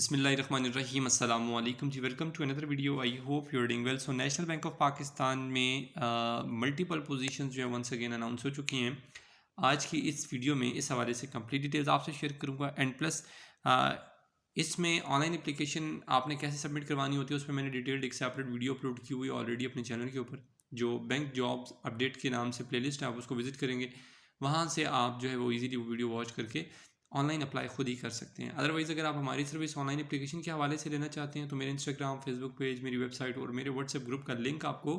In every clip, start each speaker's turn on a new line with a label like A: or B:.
A: बिस्मिल्लाहिर्रहमानिर्रहीम अस्सलाम वालेकुम जी। Welcome to another video. I hope you are doing well. So national bank of Pakistan में मल्टीपल पोजीशंस जो है वंस अगेन अनाउंस हो चुकी हैं। आज की इस वीडियो में इस हवाले से कंप्लीट डिटेल्स आपसे शेयर करूंगा एंड प्लस इसमें ऑनलाइन एप्लीकेशन आपने कैसे सबमिट करवानी होती है उस पर मैंने डिटेल्ड एक सेपरेट वीडियो अपलोड की हुई है ऑलरेडी अपने चैनल के ऊपर, जो बैंक जॉब्स अपडेट के नाम से प्लेलिस्ट है, आप उसको विजिट करेंगे, वहाँ से आप जो है वो इजीली वो वीडियो वॉच करके ऑनलाइन अप्लाई खुद ही कर सकते हैं। अदरवाइज़ अगर आप हमारी सर्विस ऑनलाइन एप्लीकेशन के हवाले से लेना चाहते हैं तो मेरे इंस्टाग्राम, फेसबुक पेज, मेरी वेबसाइट और मेरे व्हाट्सएप ग्रुप का लिंक आपको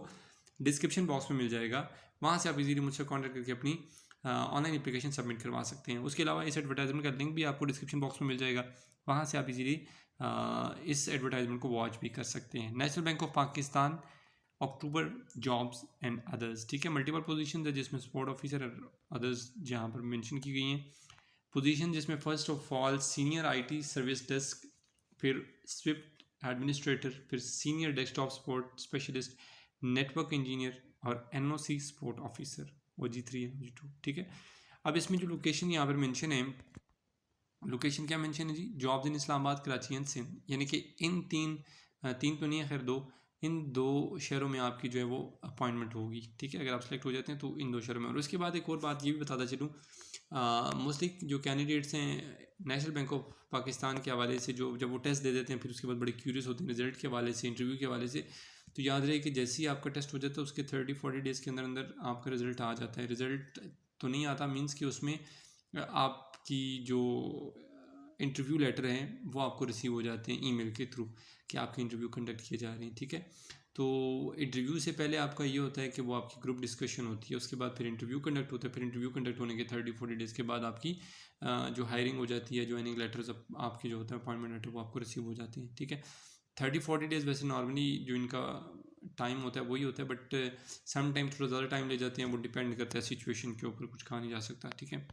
A: डिस्क्रिप्शन बॉक्स में मिल जाएगा। वहाँ से आप इजीली मुझसे कॉन्टैक्ट करके अपनी ऑनलाइन एप्लीकेशन सबमिट करवा सकते हैं। उसके अलावा इस एडवर्टाइजमेंट का लिंक भी आपको डिस्क्रिप्शन बॉक्स में मिल जाएगा, वहाँ से आप इजीली इस एडवर्टाइजमेंट को वॉच भी कर सकते हैं। National bank of Pakistan October jobs and others, ठीक है, मल्टीपल पोजीशन है जिसमें सपोर्ट ऑफिसर और अदर्स जहाँ पर मेंशन की गई हैं पोजीशन, जिसमें first of all senior IT service desk, फिर स्विफ्ट एडमिनिस्ट्रेटर, फिर senior desktop support specialist, network engineer और एनओसी सपोर्ट ऑफिसर OG3 और OG2, ठीक है। अब इसमें जो लोकेशन यहाँ पर मेंशन है, लोकेशन क्या मेंशन है जी, jobs in Islamabad, Karachi and Sindh, यानी कि इन तीन तो नहीं है, खैर दो, इन दो शहरों में आपकी जो है वो अपॉइंटमेंट होगी, ठीक है। अगर आप सेलेक्ट हो जाते हैं तो इन दो शहरों में। और उसके बाद एक और बात ये भी बताता चलूँ, मोस्टली जो कैंडिडेट्स हैं नेशनल बैंक ऑफ पाकिस्तान के हवाले से, जो जब वो टेस्ट दे देते हैं फिर उसके बाद बड़े क्यूरियस होते हैं रिजल्ट के हवाले से, इंटरव्यू के हवाले से, तो याद रहे कि जैसे ही आपका टेस्ट हो जाता है उसके 30-40 डेज़ के अंदर अंदर आपका रिजल्ट आ जाता है। रिजल्ट तो नहीं आता मीन्स कि उसमें आपकी जो इंटरव्यू लेटर हैं वो आपको रिसीव हो जाते हैं ईमेल के थ्रू कि आपके इंटरव्यू कंडक्ट किए जा रहे हैं, ठीक है। तो इंटरव्यू से पहले आपका ये होता है कि वो आपकी ग्रुप डिस्कशन होती है, उसके बाद फिर इंटरव्यू कंडक्ट होता है, फिर इंटरव्यू कंडक्ट होने के 30-40 डेज़ के बाद आपकी जो हायरिंग हो जाती है, ज्वाइनिंग लेटर्स आपके जो होता है अपॉइंटमेंट लेटर वो आपको रिसीव हो जाते हैं, ठीक है। 30-40 डेज़ वैसे नॉर्मली जो इनका टाइम होता है वही होता है, बट सम टाइम थोड़ा ज़्यादा टाइम ले जाते हैं, वो डिपेंड करता है सिचुएशन के ऊपर, कुछ कहा नहीं जा सकता, ठीक है।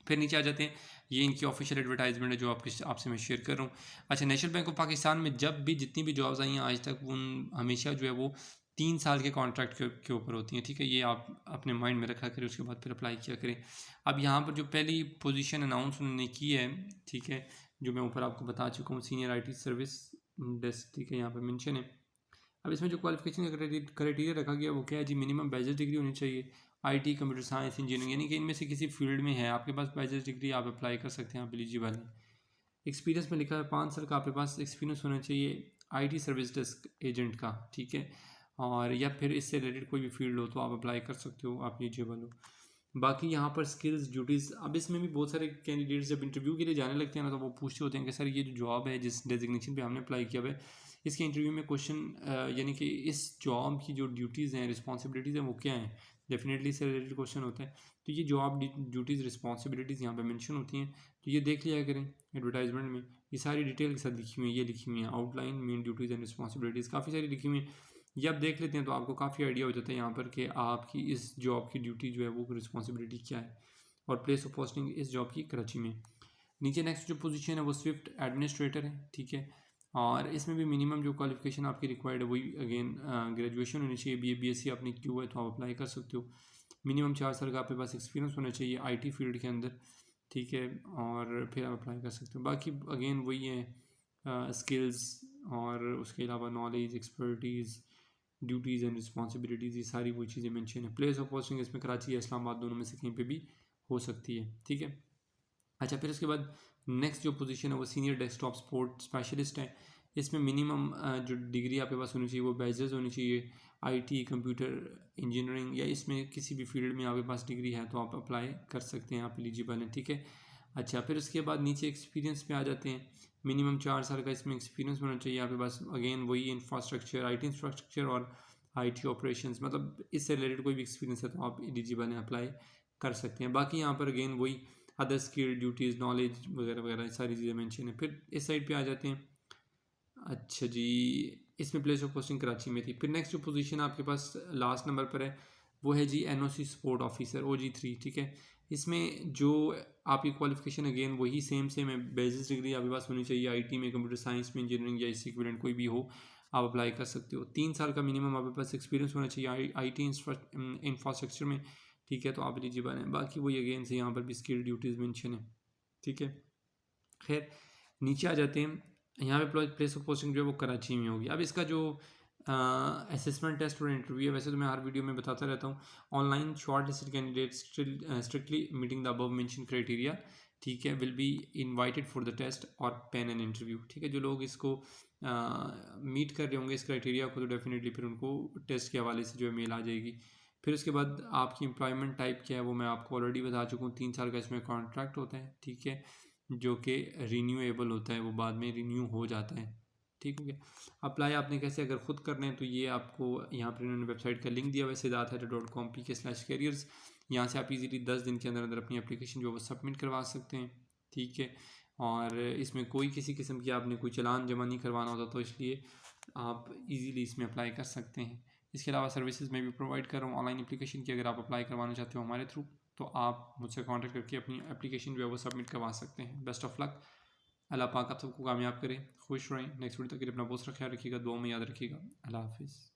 A: फिर नीचे आ जाते हैं, ये इनकी ऑफिशियल एडवर्टाइजमेंट है जो आपसे मैं शेयर कर रहा हूँ। अच्छा, नेशनल बैंक ऑफ पाकिस्तान में जब भी जितनी भी जॉब्स आई हैं आज तक, उन हमेशा जो है वो 3 साल के कॉन्ट्रैक्ट के ऊपर होती हैं, ठीक है। ये आप अपने माइंड में रखा करें, उसके बाद फिर अप्लाई किया करें। अब यहाँ पर जो पहली पोजीशन अनाउंस उन्होंने की है, ठीक है, जो मैं ऊपर आपको बता चुका हूँ, सीनियर IT सर्विस डेस्क, ठीक है, यहाँ पर मेंशन है। अब इसमें जो क्वालिफिकेशन का क्राइटेरिया रखा गया वो क्या है जी, मिनिमम बैचलर डिग्री होनी चाहिए, IT, कंप्यूटर साइंस, इंजीनियरिंग, यानी कि इनमें से किसी फील्ड में है आपके पास बैचलर डिग्री, आप अप्लाई कर सकते हैं, आप एलिजिबल हैं। एक्सपीरियंस में लिखा है 5 साल का आपके पास एक्सपीरियंस होना चाहिए IT सर्विस डेस्क एजेंट का, ठीक है, और या फिर इससे रिलेटेड कोई भी फील्ड हो तो आप अप्लाई कर सकते हो, आप एलिजिबल हो। बाकी यहाँ पर स्किल्स ड्यूटीज़, अब इसमें भी बहुत सारे कैंडिडेट्स जब इंटरव्यू के लिए जाने लगते हैं ना, तो वो पूछते होते हैं कि सर ये जो जॉब है जिस डेजिग्नेशन पे हमने अप्लाई किया हुआ है, इसके इंटरव्यू में क्वेश्चन यानी कि इस जॉब की जो ड्यूटीज़ हैं, रिस्पॉन्सिबिलिटीज़ हैं, वो क्या हैं। डेफिनेटली इससे रिलेटेड क्वेश्चन होता है, तो ये जॉब ड्यूटीज़ रिस्पॉन्सिबिलिटीज़ यहाँ पर मैंशन होती हैं, तो ये देख लिया करें एडवर्टाइजमेंट में, ये सारी डिटेल के साथ लिखी हुई है, ये लिखी हुई है outline, main duties and responsibilities काफ़ी सारी लिखी हुई हैं। ये आप देख लेते हैं तो आपको काफ़ी आइडिया हो जाता है यहाँ पर कि आपकी इस जॉब की ड्यूटी जो है वो रिस्पॉन्सिबिलिटी क्या है, और प्लेस ऑफ पोस्टिंग इस जॉब की कराची में। नीचे नेक्स्ट जो पोजीशन है वो स्विफ्ट एडमिनिस्ट्रेटर है, ठीक है, और इसमें भी मिनिमम जो क्वालिफिकेशन आपकी रिक्वायर्ड है वही अगेन ग्रेजुएशन होनी चाहिए, BA BSc आपने की हुआ है तो आप अप्लाई कर सकते हो। मिनिमम 4 साल का आपके पास एक्सपीरियंस होना चाहिए IT फील्ड के अंदर, ठीक है, और फिर आप अप्लाई कर सकते हो। बाकी अगेन वही है स्किल्स, और उसके अलावा knowledge, expertise, duties and responsibilities, ये सारी वही चीज़ें मेंशन है। प्लेस ऑफ पोस्टिंग इसमें कराची या इस्लामाबाद दोनों में से कहीं पे भी हो सकती है, ठीक है। अच्छा, फिर उसके बाद नेक्स्ट जो पोजीशन है वो सीनियर डेस्कटॉप सपोर्ट स्पेशलिस्ट है। इसमें मिनिमम जो डिग्री आपके पास होनी चाहिए वो बैचलर्स होनी चाहिए, IT, कंप्यूटर इंजीनियरिंग, या इसमें किसी भी फील्ड में आपके पास डिग्री है तो आप अप्लाई कर सकते हैं, आप एलिजिबल हैं, ठीक है। अच्छा, फिर उसके बाद नीचे एक्सपीरियंस पे आ जाते हैं, मिनिमम 4 साल का इसमें एक्सपीरियंस होना चाहिए आपके पास, अगेन वही इंफ्रास्ट्रक्चर, IT इंफ्रास्ट्रक्चर और IT ऑपरेशंस, मतलब इससे रिलेटेड कोई भी एक्सपीरियंस है तो आप एलिजिबल हैं, अप्लाई कर सकते हैं। बाकी यहाँ पर अगेन वही अदर स्किल, ड्यूटीज़, नॉलेज वगैरह वगैरह सारी चीज़ें मेंशन है। फिर इस साइड पे आ जाते हैं, अच्छा जी, इसमें प्लेस ऑफ पोस्टिंग कराची में थी। फिर नेक्स्ट जो पोजीशन आपके पास लास्ट नंबर पर है वो है जी NOC सपोर्ट ऑफिसर OG3, ठीक है। इसमें जो आपकी क्वालिफिकेशन अगेन वही सेम है, बेसिस डिग्री आपके पास होनी चाहिए, IT में, कंप्यूटर साइंस में, इंजीनियरिंग या इससे इक्विवेलेंट कोई भी हो, आप अप्लाई कर सकते हो। 3 साल का मिनिमम आपके पास एक्सपीरियंस होना चाहिए IT इंफ्रास्ट्रक्चर में, ठीक है, तो आप एलिजिबल हैं। बाकी वही अगेन से यहाँ पर भी स्किल ड्यूटीज़ मेंशन है, ठीक है। खैर नीचे आ जाते हैं, यहाँ पे प्लेस ऑफ पोस्टिंग जो है वो कराची में होगी। अब इसका जो असेसमेंट टेस्ट और इंटरव्यू है, वैसे तो मैं हर वीडियो में बताता रहता हूँ, online short listed candidate strictly meeting the above mention criteria, ठीक है, will be invited for the test और पेन एंड इंटरव्यू, ठीक है। जो लोग इसको मीट कर रहे होंगे इस क्राइटेरिया को, तो डेफिनेटली फिर उनको टेस्ट के हवाले से जो है मेल आ जाएगी। फिर उसके बाद आपकी एम्प्लॉयमेंट टाइप क्या है वो मैं आपको ऑलरेडी बता चुका हूँ, 3 साल का इसमें कॉन्ट्रैक्ट होता है, ठीक है, जो कि रीन्यूएबल होता है, वो बाद में रीन्यू हो जाता है, ठीक हो गया। अप्लाई आपने कैसे अगर ख़ुद करने हैं तो ये आपको यहाँ पर इन्होंने वेबसाइट का लिंक दिया हुआ है siddharth.com/careers। यहाँ से आप इजीली 10 दिन के अंदर अंदर अपनी एप्लीकेशन जो है वो सबमिट करवा सकते हैं, ठीक है। और इसमें कोई किसी किस्म की आपने कोई चालान जमा नहीं करवाना होता, तो इसलिए आप इजीली इसमें अप्लाई कर सकते हैं। इसके अलावा सर्विसेज मैं भी प्रोवाइड कर रहा हूँ ऑनलाइन एप्लीकेशन की, अगर आप अप्लाई करवाना चाहते हो हमारे थ्रू, तो आप मुझसे कांटेक्ट करके अपनी एप्लीकेशन जो है वो सबमिट करवा सकते हैं। बेस्ट ऑफ लक, अल्लाह पाक आप सबको कामयाब करें, खुश रहें। नेक्स्ट वीडियो तक के लिए अपना बहुत सा ख्याल रखिएगा, दुआ में याद रखिएगा। अल्लाह हाफिज़।